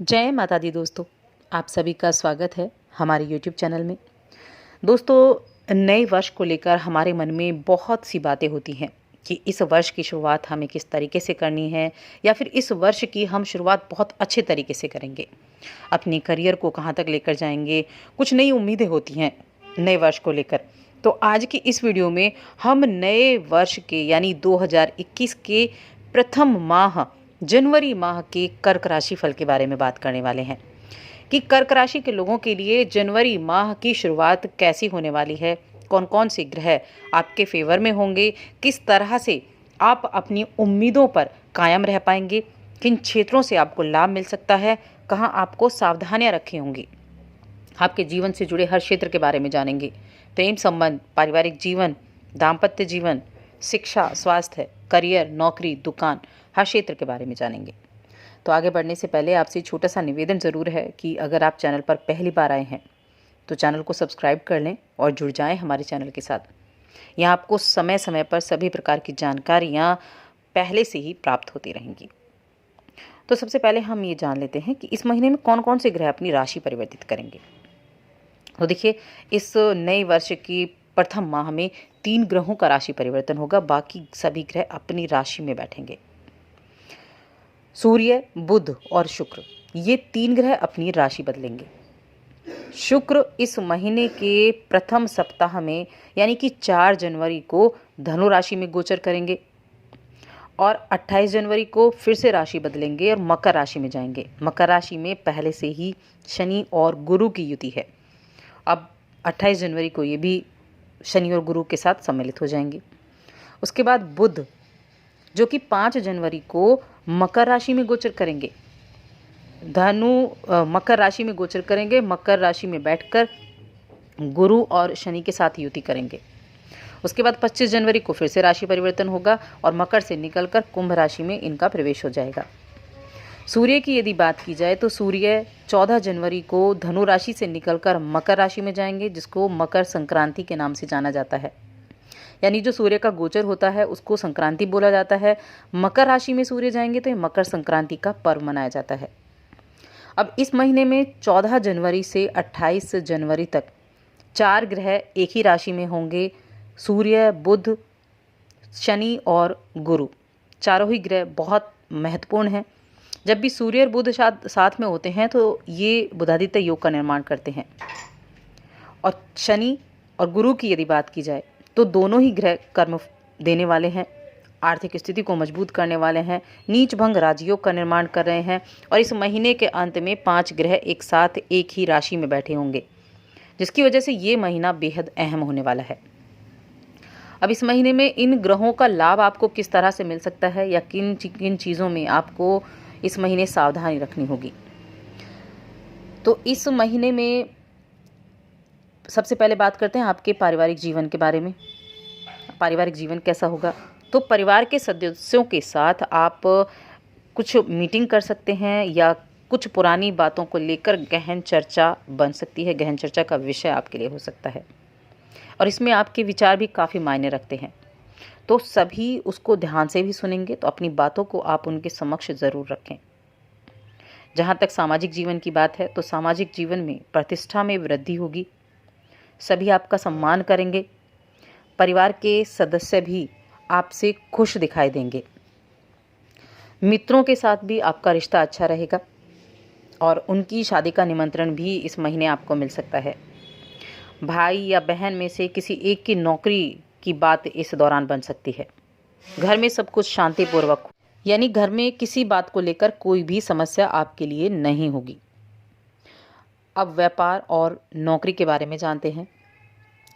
जय माता दी दोस्तों, आप सभी का स्वागत है हमारे यूट्यूब चैनल में। दोस्तों, नए वर्ष को लेकर हमारे मन में बहुत सी बातें होती हैं कि इस वर्ष की शुरुआत हमें किस तरीके से करनी है या फिर इस वर्ष की हम शुरुआत बहुत अच्छे तरीके से करेंगे। अपने करियर को कहाँ तक लेकर जाएंगे, कुछ नई उम्मीदें होती हैं नए वर्ष को लेकर। तो आज की इस वीडियो में हम नए वर्ष के यानी 2021 के प्रथम माह जनवरी माह के कर्क राशि फल के बारे में बात करने वाले हैं कि कर्क राशि के लोगों के लिए जनवरी माह की शुरुआत कैसी होने वाली है, कौन कौन से ग्रह आपके फेवर में होंगे, किस तरह से आप अपनी उम्मीदों पर कायम रह पाएंगे, किन क्षेत्रों से आपको लाभ मिल सकता है, कहाँ आपको सावधानियां रखी होंगी। आपके जीवन से जुड़े हर क्षेत्र के बारे में जानेंगे। प्रेम संबंध, पारिवारिक जीवन, दाम्पत्य जीवन, शिक्षा, स्वास्थ्य, करियर, नौकरी, दुकान, हर क्षेत्र के बारे में जानेंगे। तो आगे बढ़ने से पहले आपसे छोटा सा निवेदन ज़रूर है कि अगर आप चैनल पर पहली बार आए हैं तो चैनल को सब्सक्राइब कर लें और जुड़ जाएं हमारे चैनल के साथ। यहाँ आपको समय समय पर सभी प्रकार की जानकारियाँ पहले से ही प्राप्त होती रहेंगी। तो सबसे पहले हम ये जान लेते हैं कि इस महीने में कौन कौन से ग्रह अपनी राशि परिवर्तित करेंगे। तो देखिए, इस नए वर्ष की प्रथम माह में 3 ग्रहों का राशि परिवर्तन होगा, बाकी सभी ग्रह अपनी राशि में बैठेंगे। सूर्य, बुध और शुक्र, ये 3 ग्रह अपनी राशि बदलेंगे। शुक्र इस महीने के प्रथम सप्ताह में यानी कि 4 जनवरी को धनु राशि में गोचर करेंगे और 28 जनवरी को फिर से राशि बदलेंगे और मकर राशि में जाएंगे। मकर राशि में पहले से ही शनि और गुरु की युति है। अब 28 जनवरी को ये भी शनि और गुरु के साथ सम्मिलित हो जाएंगे। उसके बाद बुध जो कि 5 जनवरी को मकर राशि में गोचर करेंगे। मकर राशि में गोचर करेंगे, मकर राशि में बैठकर गुरु और शनि के साथ युति करेंगे। उसके बाद 25 जनवरी को फिर से राशि परिवर्तन होगा और मकर से निकलकर कुंभ राशि में इनका प्रवेश हो जाएगा। सूर्य की यदि बात की जाए तो सूर्य 14 जनवरी को धनु राशि से निकलकर मकर राशि में जाएंगे, जिसको मकर संक्रांति के नाम से जाना जाता है। यानी जो सूर्य का गोचर होता है उसको संक्रांति बोला जाता है। मकर राशि में सूर्य जाएंगे तो ये मकर संक्रांति का पर्व मनाया जाता है। अब इस महीने में 14 जनवरी से 28 जनवरी तक 4 ग्रह एक ही राशि में होंगे। सूर्य, बुध, शनि और गुरु, चारों ही ग्रह बहुत महत्वपूर्ण हैं। जब भी सूर्य और बुध साथ में होते हैं तो ये बुधादित्य योग का निर्माण करते हैं। और शनि और गुरु की यदि बात की जाए तो दोनों ही ग्रह कर्म देने वाले हैं, आर्थिक स्थिति को मजबूत करने वाले हैं, नीच भंग राजयोग का निर्माण कर रहे हैं। और इस महीने के अंत में 5 ग्रह एक साथ एक ही राशि में बैठे होंगे, जिसकी वजह से ये महीना बेहद अहम होने वाला है। अब इस महीने में इन ग्रहों का लाभ आपको किस तरह से मिल सकता है या किन किन चीज़ों में आपको इस महीने सावधानी रखनी होगी। तो इस महीने में सबसे पहले बात करते हैं आपके पारिवारिक जीवन के बारे में। पारिवारिक जीवन कैसा होगा? तो परिवार के सदस्यों के साथ आप कुछ मीटिंग कर सकते हैं या कुछ पुरानी बातों को लेकर गहन चर्चा बन सकती है, गहन चर्चा का विषय आपके लिए हो सकता है और इसमें आपके विचार भी काफ़ी मायने रखते हैं। तो सभी उसको ध्यान से भी सुनेंगे, तो अपनी बातों को आप उनके समक्ष ज़रूर रखें। जहाँ तक सामाजिक जीवन की बात है तो सामाजिक जीवन में प्रतिष्ठा में वृद्धि होगी, सभी आपका सम्मान करेंगे, परिवार के सदस्य भी आपसे खुश दिखाई देंगे। मित्रों के साथ भी आपका रिश्ता अच्छा रहेगा और उनकी शादी का निमंत्रण भी इस महीने आपको मिल सकता है। भाई या बहन में से किसी एक की नौकरी की बात इस दौरान बन सकती है। घर में सब कुछ शांतिपूर्वक, यानी घर में किसी बात को लेकर कोई भी समस्या आपके लिए नहीं होगी। अब व्यापार और नौकरी के बारे में जानते हैं।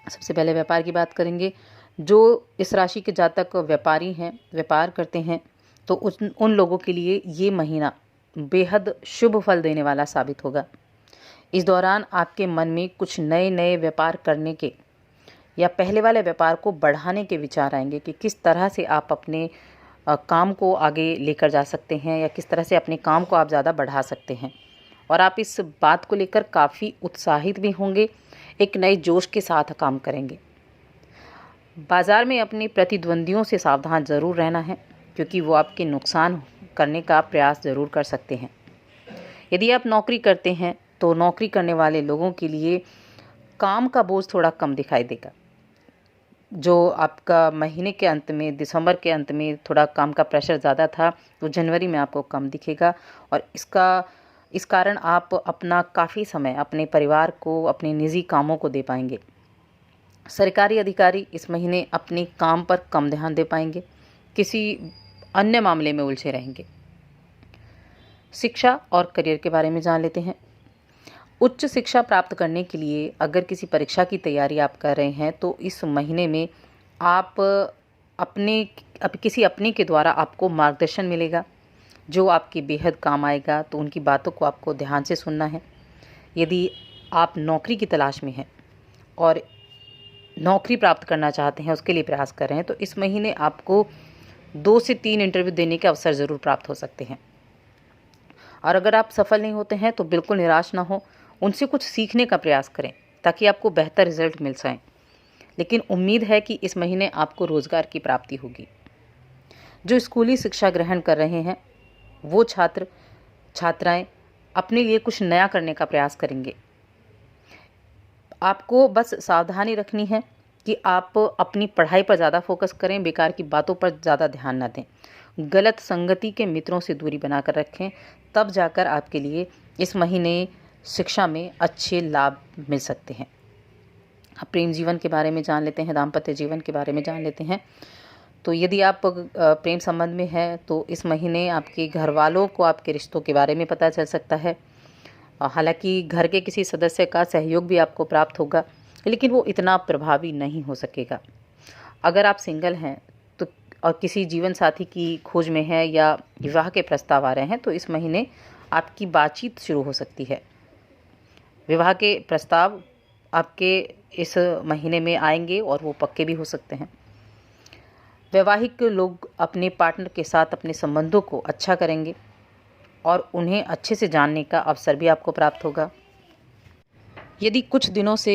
सबसे पहले व्यापार की बात करेंगे। जो इस राशि के जातक व्यापारी हैं, व्यापार करते हैं, तो उन लोगों के लिए ये महीना बेहद शुभ फल देने वाला साबित होगा। इस दौरान आपके मन में कुछ नए नए व्यापार करने के या पहले वाले व्यापार को बढ़ाने के विचार आएंगे कि किस तरह से आप अपने काम को आगे लेकर जा सकते हैं या किस तरह से अपने काम को आप ज़्यादा बढ़ा सकते हैं। और आप इस बात को लेकर काफ़ी उत्साहित भी होंगे, एक नए जोश के साथ काम करेंगे। बाज़ार में अपने प्रतिद्वंदियों से सावधान ज़रूर रहना है, क्योंकि वो आपके नुकसान करने का प्रयास ज़रूर कर सकते हैं। यदि आप नौकरी करते हैं तो नौकरी करने वाले लोगों के लिए काम का बोझ थोड़ा कम दिखाई देगा। जो आपका महीने के अंत में, दिसंबर के अंत में थोड़ा काम का प्रेशर ज़्यादा था, तो जनवरी में आपको कम दिखेगा और इस कारण आप अपना काफ़ी समय अपने परिवार को, अपने निजी कामों को दे पाएंगे। सरकारी अधिकारी इस महीने अपने काम पर कम ध्यान दे पाएंगे, किसी अन्य मामले में उलझे रहेंगे। शिक्षा और करियर के बारे में जान लेते हैं। उच्च शिक्षा प्राप्त करने के लिए अगर किसी परीक्षा की तैयारी आप कर रहे हैं तो इस महीने में आप किसी अपने के द्वारा आपको मार्गदर्शन मिलेगा जो आपके बेहद काम आएगा, तो उनकी बातों को आपको ध्यान से सुनना है। यदि आप नौकरी की तलाश में हैं और नौकरी प्राप्त करना चाहते हैं, उसके लिए प्रयास कर रहे हैं, तो इस महीने आपको 2 से 3 इंटरव्यू देने के अवसर ज़रूर प्राप्त हो सकते हैं। और अगर आप सफल नहीं होते हैं तो बिल्कुल निराश ना हो, उनसे कुछ सीखने का प्रयास करें ताकि आपको बेहतर रिजल्ट मिल जाए। लेकिन उम्मीद है कि इस महीने आपको रोज़गार की प्राप्ति होगी। जो स्कूली शिक्षा ग्रहण कर रहे हैं वो छात्र छात्राएं अपने लिए कुछ नया करने का प्रयास करेंगे। आपको बस सावधानी रखनी है कि आप अपनी पढ़ाई पर ज़्यादा फोकस करें, बेकार की बातों पर ज़्यादा ध्यान ना दें। गलत संगति के मित्रों से दूरी बनाकर रखें, तब जाकर आपके लिए इस महीने शिक्षा में अच्छे लाभ मिल सकते हैं। अब प्रेम जीवन के बारे में जान लेते हैं, दाम्पत्य जीवन के बारे में जान लेते हैं। तो यदि आप प्रेम संबंध में हैं तो इस महीने आपके घर वालों को आपके रिश्तों के बारे में पता चल सकता है। हालांकि घर के किसी सदस्य का सहयोग भी आपको प्राप्त होगा, लेकिन वो इतना प्रभावी नहीं हो सकेगा। अगर आप सिंगल हैं तो और किसी जीवन साथी की खोज में हैं या विवाह के प्रस्ताव आ रहे हैं तो इस महीने आपकी बातचीत शुरू हो सकती है। विवाह के प्रस्ताव आपके इस महीने में आएंगे और वो पक्के भी हो सकते हैं। वैवाहिक लोग अपने पार्टनर के साथ अपने संबंधों को अच्छा करेंगे और उन्हें अच्छे से जानने का अवसर भी आपको प्राप्त होगा। यदि कुछ दिनों से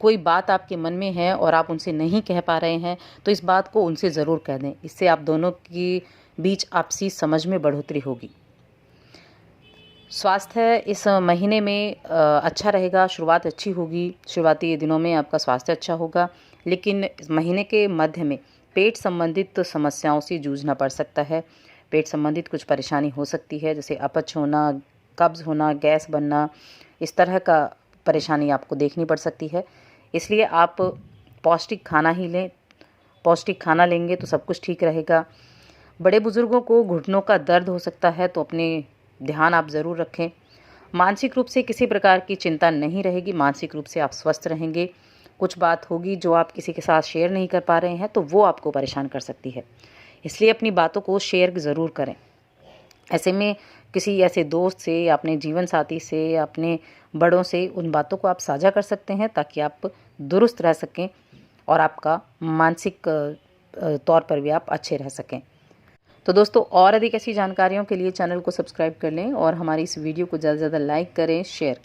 कोई बात आपके मन में है और आप उनसे नहीं कह पा रहे हैं तो इस बात को उनसे ज़रूर कह दें। इससे आप दोनों के बीच आपसी समझ में बढ़ोतरी होगी। स्वास्थ्य इस महीने में अच्छा रहेगा, शुरुआत अच्छी होगी। शुरुआती दिनों में आपका स्वास्थ्य अच्छा होगा, लेकिन इस महीने के मध्य में पेट संबंधित समस्याओं से जूझना पड़ सकता है। पेट संबंधित कुछ परेशानी हो सकती है, जैसे अपच होना, कब्ज़ होना, गैस बनना, इस तरह का परेशानी आपको देखनी पड़ सकती है। इसलिए आप पौष्टिक खाना ही लें। पौष्टिक खाना लेंगे तो सब कुछ ठीक रहेगा। बड़े बुज़ुर्गों को घुटनों का दर्द हो सकता है तो अपने ध्यान आप ज़रूर रखें। मानसिक रूप से किसी प्रकार की चिंता नहीं रहेगी, मानसिक रूप से आप स्वस्थ रहेंगे। कुछ बात होगी जो आप किसी के साथ शेयर नहीं कर पा रहे हैं तो वो आपको परेशान कर सकती है, इसलिए अपनी बातों को शेयर ज़रूर करें। ऐसे में किसी ऐसे दोस्त से या अपने जीवन साथी से या अपने बड़ों से उन बातों को आप साझा कर सकते हैं ताकि आप दुरुस्त रह सकें और आपका मानसिक तौर पर भी आप अच्छे रह सकें। तो दोस्तों, और अधिक ऐसी जानकारियों के लिए चैनल को सब्सक्राइब कर लें और हमारी इस वीडियो को ज़्यादा से ज़्यादा लाइक करें, शेयर करें।